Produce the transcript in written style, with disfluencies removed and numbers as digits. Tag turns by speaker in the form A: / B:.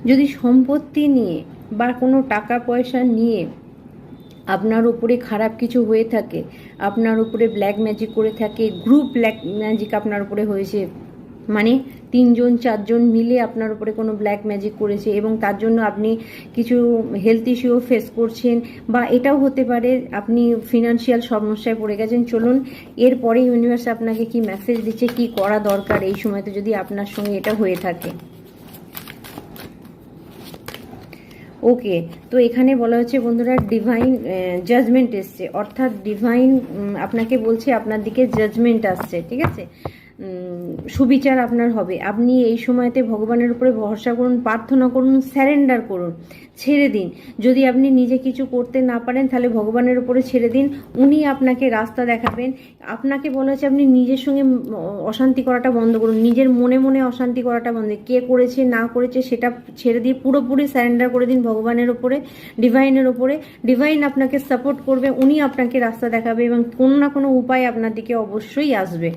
A: যদি সম্পত্তি নিয়ে বা কোনো টাকা পয়সা নিয়ে আপনার উপরে খারাপ কিছু হয়ে থাকে, আপনার উপরে ব্ল্যাক ম্যাজিক করে থাকে, গ্রুপ ব্ল্যাক ম্যাজিক আপনার উপরে হয়েছে, মানে 3জন 4জন মিলে আপনার উপরে কোনো ব্ল্যাক ম্যাজিক করেছে এবং তার জন্য আপনি কিছু হেলথ ইস্যুও ফেস করছেন, বা এটাও হতে পারে আপনি ফিনান্সিয়াল সমস্যায় পড়ে গেছেন। চলুন এরপরে ইউনিভার্স আপনাকে কি মেসেজ দিচ্ছে, কি করা দরকার এই সময়তে যদি আপনার সঙ্গে এটা হয়ে থাকে। ওকে, তো এখানে বলা হচ্ছে বন্ধুরা ডিভাইন জাজমেন্ট এসছে, অর্থাৎ ডিভাইন আপনাকে বলছে আপনার দিকে জাজমেন্ট আসছে, ঠিক আছে। সুবিচার আপনার হবে। আপনি এই সময়তে ভগবানের উপরে ভরসা করুন, প্রার্থনা করুন, স্যারেন্ডার করুন, ছেড়ে দিন। যদি আপনি নিজে কিছু করতে না পারেন তাহলে ভগবানের উপরে ছেড়ে দিন, উনি আপনাকে রাস্তা দেখাবেন। আপনাকে বলা হচ্ছে আপনি নিজের সঙ্গে অশান্তি করাটা বন্ধ করুন, নিজের মনে মনে অশান্তি করাটা বন্ধ, কে করেছে না করেছে সেটা ছেড়ে দিয়ে পুরোপুরি স্যারেন্ডার করে দিন ভগবানের ওপরে, ডিভাইনের ওপরে। ডিভাইন আপনাকে সাপোর্ট করবে, উনি আপনাকে রাস্তা দেখাবে এবং কোনো না কোনো উপায় আপনার দিকে অবশ্যই আসবে।